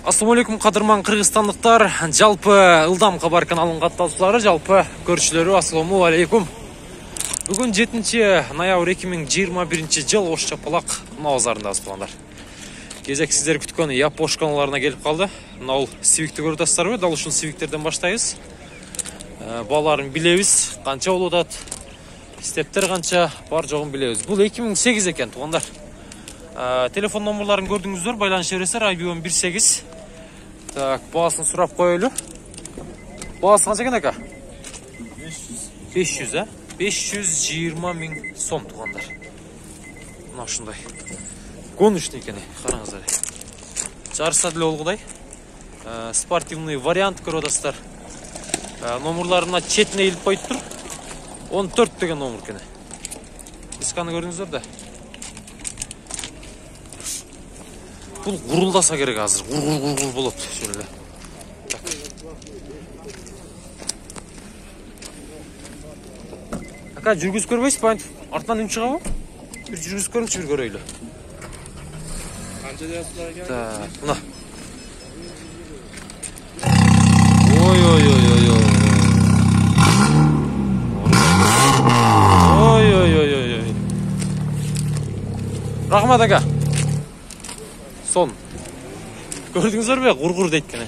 Ассалаумалейкум кадырман кыргызстандыктар, жалпы ылдам кабар каналынын катталуучулары, жалпы көрүүчүлөрү ассаламу алейкум. Бүгүн 7-ноябрь 2021 жыл Ош Чапалак мына базарындабыз балдар. Кезек сиздер күткөн япошканаларына келип калды. Мына бул Civic көрүп атасыздарбы? Дал ушул Civic'терден баштайбыз. Баларын билебиз, канча болуп атат, стептер канча бар жогун билебиз. Бул 2008 экен туугандар. Телефон номерларын көрдүңүздөр, байланыш бересиздер, IBM 18. Так, баасын сурап коелу. Баасы канча экен ака? 500, 520 000 сом туугандар. Мына ушундай. Гоночный экен, караңыздар. Жарыса деле болгудай. Спортивный вариант көрүп атасыздар. Номерларына четине илип коюптур. 14 деген номер экен. Дисканы көрдүңүздөр да. Бул гурулдаса керек азыр. Гур болот шөлө. Ака жүргүз көрбөйсүз ба? Артынан үн чыгабы? Бир жүргүз көрүнчү, бир көрөйлү. Канча диясыздар экен? Так, мына. Ой. Рахмат ака. Сон. Көрдүңүздөр бе? Гур дейт экен.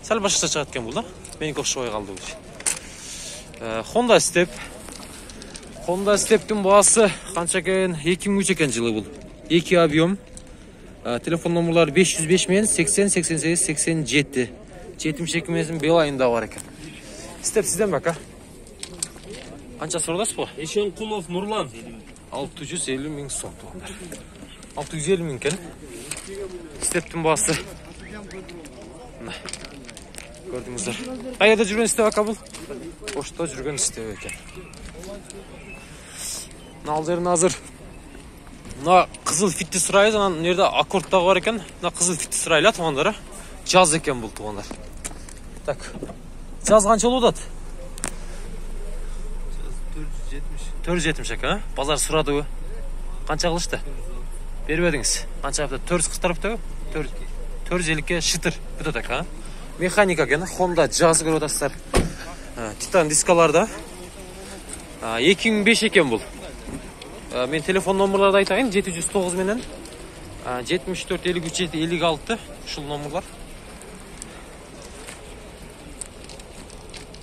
Сал башкача чыгат экен бул да. Меники окшобой калды бул. Honda Step. Honda Step'тин баасы канча экен? 2003 экен жылы бул. 2 объем. Телефон номерлары 505 менен 80 88 87. 72 менен Белайында бар экен. Step сизден бака. Канча сурдасыз бу? Эшенкулов Нурлан. 650 000 сом туугандар. 650 000 экен. Стептин баасы. Мына. Көрдүңүздөр. Кайда жүргөн степ ака бул? Ошто жүргөн степ экен. Мына ал жерин азыр мына кызыл фиттис райыз, анан жерде аккорд дагы бар экен. Мына кызыл фиттис райла туугандар. Жаз экен бул туугандар. Так. Жаз канча болуп атат? 470 экен, базар сурадыбы? Канча кылышты? Бербедиңиз. Канча апта 440 таптабы? 450 шытыр бүтөт ака. Механика экен, Honda Jazz көрүп атасыздар. Титан дискаларда. 2005 экен бул. Мен телефон номерларды айтайын, 709 менен 74 53 56 ушул номерлар.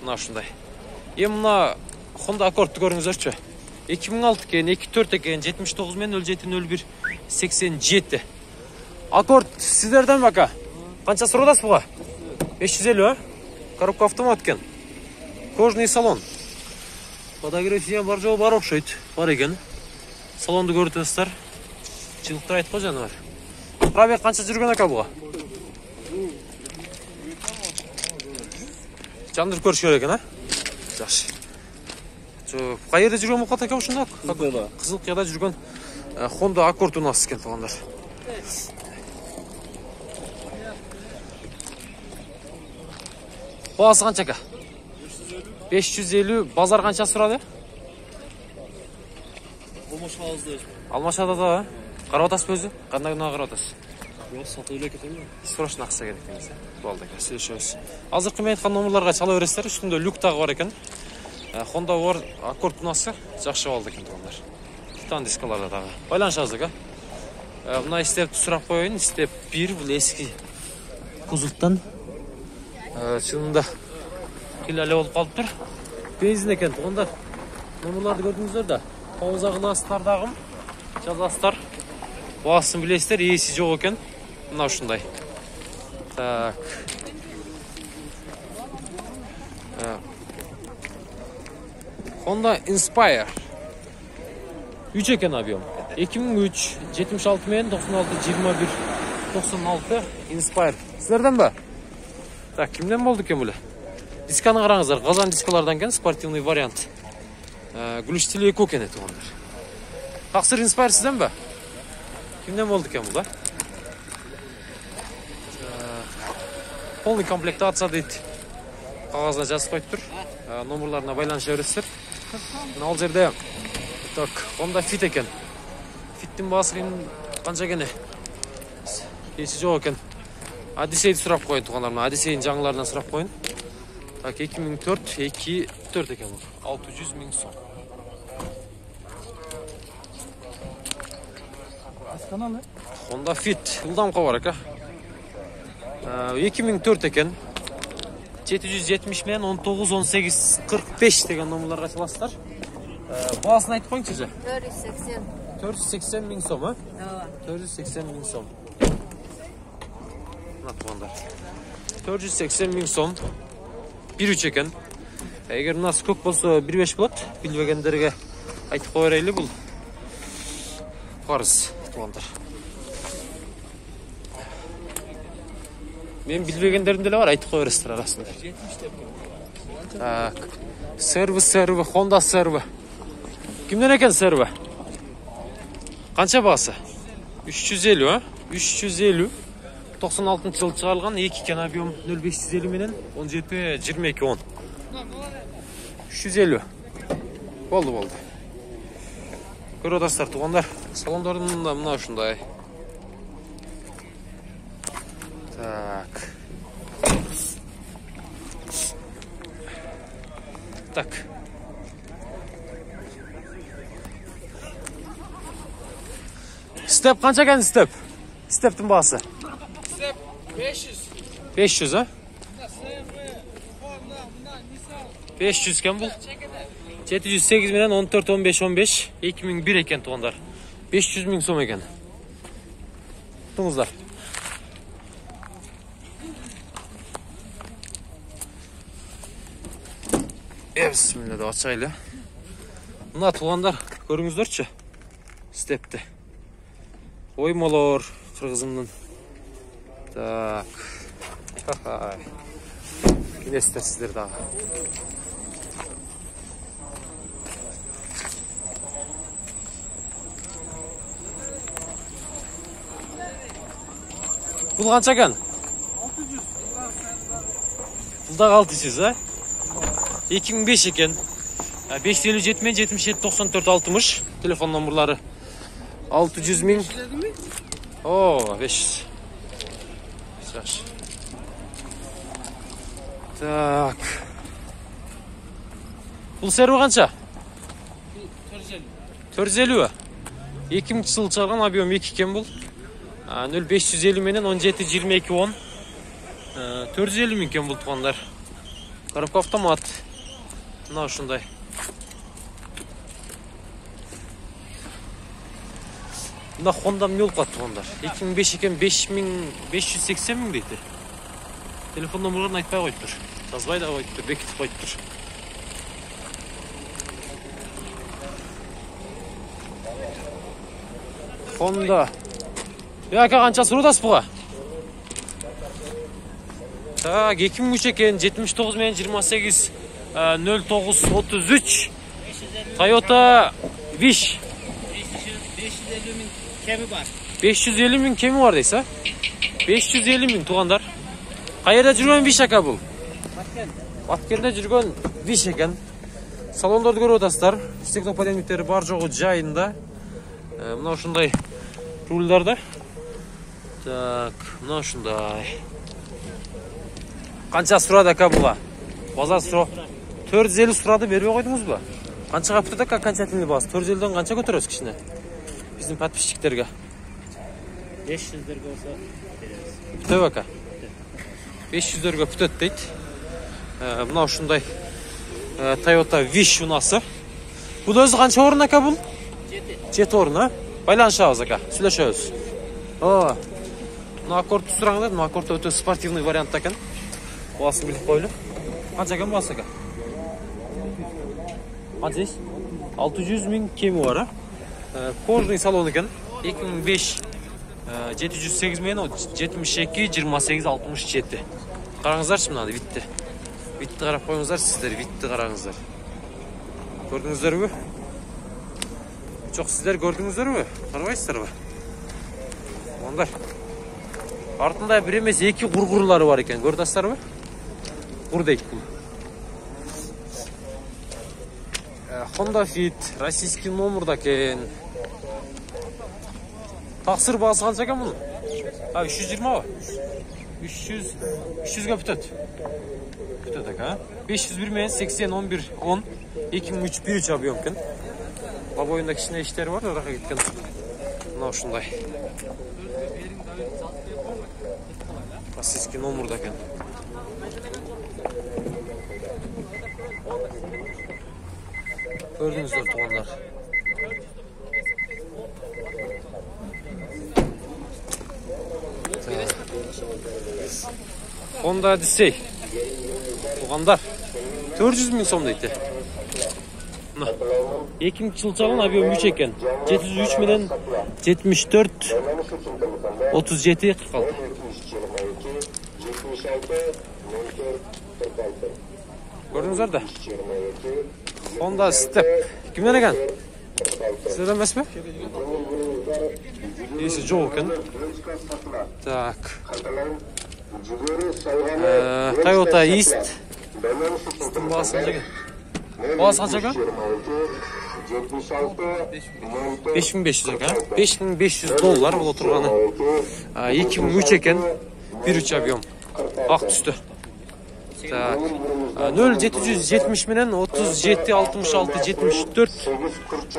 Мына ушундай. Мына Honda Accord'ты көрүңүздөрчү. 2006 экен, 24 экен, 79 менен 07 01 87. Accord сиздерден бака. Канча сурдасыз буга? 550, коробка автомат экен. Кожный салон. Подогрев бар жобо бар окшойт. Бар экен. Салонду көрүп атасыздар. Жылыктырайт го жаныбар. Пробег канча жүргөн ака буга? Жандырып көрүш керек экен, Жакшы. Кайерде жүргөн болуп калат ака ушунда? Кызылкыяда жүргөн Honda Accord унаас экен туугандар. Баасы канча ака? 550. Базар канча сурады? Алмашада да. Карап атасызбы өзү? Кандай күнөө карап атасыз? Жок, сатып эле кетем. Срочно акча керек деңиз. Болду ака, сүйлөшөбүз. Азыркы мен айткан номерларга чала бересиздер. Үстүндө люк дагы бар экен. Honda бар, Accord унасы жакшы болду экен туугандар. Титан дискаларда дагы. Байланышабыз ака. Мына степти сурап коеюн. Степ 1 бул эски кузовтан. Чынында килале болуп калыптыр. Бензин экен туугандар. Номерларды көрдүңүздөр да. Пауза кыласыздар дагы. Жазасыздар. Баасын билесиздер, ээси жок экен. Мына ушундай. Так. Honda Inspire. 3 экен объем. 2003, 76 менен 96, 21, 96 Inspire. Силерден ба? Так, кимден болду экен бул? Дисканы караңыздар, газан дискалардан экен, спортивный вариант. Глушители эко экен туугандар. Таксыр Inspire сизден ба? Кимден болду экен бул да? Полный комплектация дейт. Кагазына жазып коюптур. Номерларына байланыша бересиздер. Мына ал жерде так, Honda Fit экен. Fittин баасы канча экен? Ээси жок экен. Одиссейді сұрап қойын туғандар. Одиссейдің жаңыларынан сұрап қойын. Так, 2004 екен бұл. 600 000 сом. Honda Fit. Ildamqa бар екен. 2004 екен. 770 мен 19 18 45 деген номерларға çalasыздар. Бағасын айтып қойыңызшы же? 480. 480 000 сом, а? Ооба. 480 000 сом. Мына туғандар. 480 000 сом. 1.3 екен. Егер мынасы көп болса 1.5 болады. Білбегендерге айтып қойырайлы бұл. Қарыз туғандар. Мен білбегендерімде бар, айтып қойырыстыр арасында. Так. Серві, Honda серві. Кімден екен серві? Қанша бағасы? 350, а? 350. 96 жыл шығарылған 2 екен объем 0550 менен 17-22-10. 350. Болды. Көріп отырсыздар туғандар. Салондардың да мына ушундай. Так. Step қанша екен степ? Стептің бағасы? Step 500. 500, а? 500 екен бұл. 708 менен 14-15-15 2001 екен туғандар. 500 000 сом екен. Тұңыздар. Бісміллә да açайлы. Мына туғандар көріңіздерші. Степті. Оймалар қырғызымның. Так. Келесіздер сіздер дағы. Бұл қанша екен? 600. Бұлдағы 600, а? 2005 екен. 557 мен 77 94 60 телефон номерлары. 600 000. О, 500. Жақсы. Так. Бұл серві қанша? 450. 2000 жыл шығарған объем 2 екен бұл. 0550 менен 17-22-10. 450 000 екен бұл туғандар. Коробка автомат. Мына ушундай. Мына Honda не болып қалды туғандар. 2005 екен 580 000 дейді. Телефон номерларын айтпай қойып тұр. Жазбай да қойып тұр, бекітіп қойып тұр. Honda. Яка қанша сұрудасыз бұға? Так, 2003 екен 79 мен 28 09 33 Toyota Wish. 550 000 kemi var. 550 000 kemi var deyse. 550 000 туғандар. Қайерде жүрген Wish ака бұл? Баткенде жүрген Wish екен. Салондарды көріп отырсыздар. Стеклоподъемниктері бар жоғы жайында. Мына ушундай рульдарда. Так, мына ушундай. Қанша сұрады ака бұға? Базар сұрау. 450 сұрады, бербей қойдыңыз ба? Қаншаға бітеді ака окончательный бағасы? 450-ден қанша көтересіз кішіне? Біздің подписчиктерге. 500 болса береміз. Бүтөбү ака? 500-дерге бүтөт дейт. Мына ушундай Toyota Wish унасы. Бұл өзі қанша орын ака бұл? 7 орын, а? Байланышабыз ака, сүйлөшөбүз. Мына аккорд сұраңыздар, мына аккорд өтө спортивный вариант екен. Бағасын біліп қойлы. Қанша екен бағасы ака? Қанша дейсіз? 600 000 кеми бар, а? Кожный салон екен. 2005 708 мен 72 28 67. Қараңыздаршы мынаны витті. Витті қарап қойыңыздар сіздер, витті қараңыздар. Көрдіңіздер бі? Жоқ, сіздер көрдіңіздер бі? Қарғайсыздар бі? Ондар. Артында бір емес 2 құрғырлары бар екен. Көрдіңіздер бі? Құр дейік бұл. Honda Fit, российский номерда екен. Тақсыр бағасы қанша екен бұның? Ha 320 mı? 300'e бүтөт. Бүтөт aka. 501 мен 80 11 10 2003 1 объем екен. Лабойында кішкене іштері бар, ораға кеткен. Мынау ушундай. Российский номерда екен. Көрдіңіздер туғандар. Honda Odyssey. Туғандар. 400 000 сом дейді. 2 жыл чалған объем 3 екен. 703 менен 74 37 46. Көрдіңіздер да? Honda Step. Кімден екен? Сізден емес пе? Есі жоқ екен. Так. Toyota East. Стың бағасы қанша екен? Бағасы қанша екен? 5500 екен. $5500 бұл отырғаны. 2003 екен. 1.3 объем. Ақ түсті. Так. 0770 менен 37 66 74.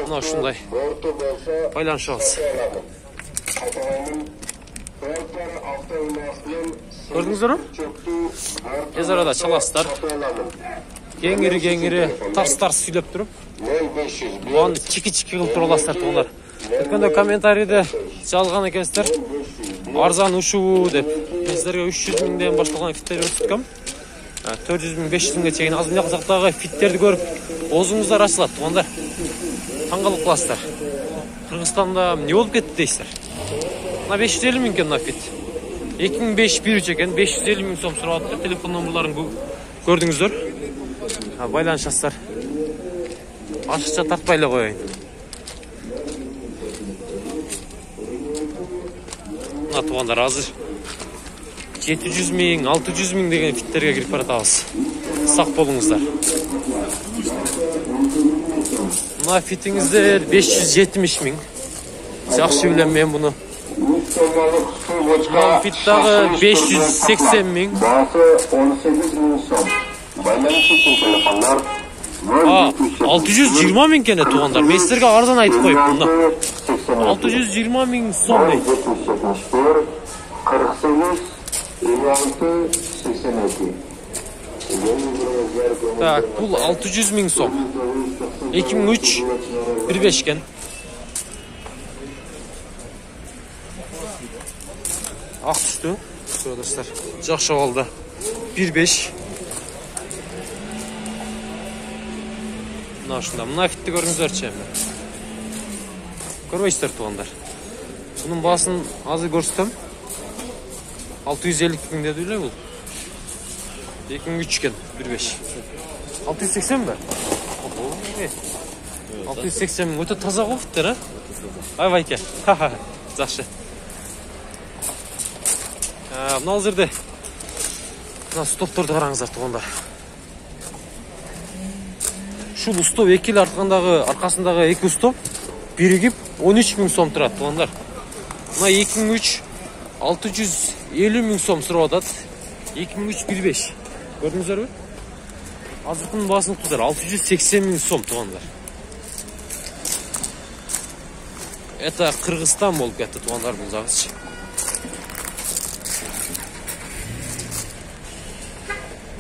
Мына ушундай. Байланышабыз. Көрдіңіздер ме? Тез арада чаласыздар. Кеңири тарс сүйлөп туруп. Буган чики-чики кылып туруп аласыздар тугандар. Өткөндө комментарийде жазган экенсиздер. Арзан ушуу деп. Мен сиздерге 300 000ден башталган фиттер өткөм. 400 000 500 000ге чейин азыр мына казактагы фиттерди көрүп, оозуңуздар ачылат тугандар. Таң калып каласыздар. Кыргызстанда эмне болуп кетти дейсиздер. Мына 550 000 экен мына фит. 2005 1.3 екен, 550 000 сом сурап атты. Телефон номерларын көрдүңүздөр. Байланышасыздар. Ашыкча тартпай эле коеюн. Мына тугандар азыр 700 000, 600 000 деген фиттерге кирип баратабыз. Сак болуңуздар. Мына фитиңиздер 570 000. Жакшы билем мен буну. Мына фиттагы 580 000. Баасы 18 000 сом. Байланыш үчүн телефондар 620 000 екен тугандар. Мен сиздерге арзан айтып коюп мына. 620 000 сом дейт. 48 56 82. Так, бул 600 000 сом. 2003 1.5 екен. Ак түстү. Көрдүңүздөр. Жакшы болду. 1.5. Мына ушунда. Мына фитти көрүңүздөрчү эми. Көрбөйсүздөр тугандар. Bunun баасын азыр көрсөтөм. 650 000 деди эле бул. 2003 екен, 1.5. 680 бе? 680 000. Өтө таза го фиттер, а? Айбайке. Жакшы. Мына жерде мына стопторду караңыздар тугандар. Ушул стоп эки эле аркасындагы эки стоп биригип 13 000 сом турат тугандар. Мына 2003 650 000 сом сурап атат. 2003 1.5. Көрдүңүздөрбү? Азыркынын баасын уктуңдар 680 000 сом тугандар. Это Кыргызстан болуп кетти тугандар бул загычы.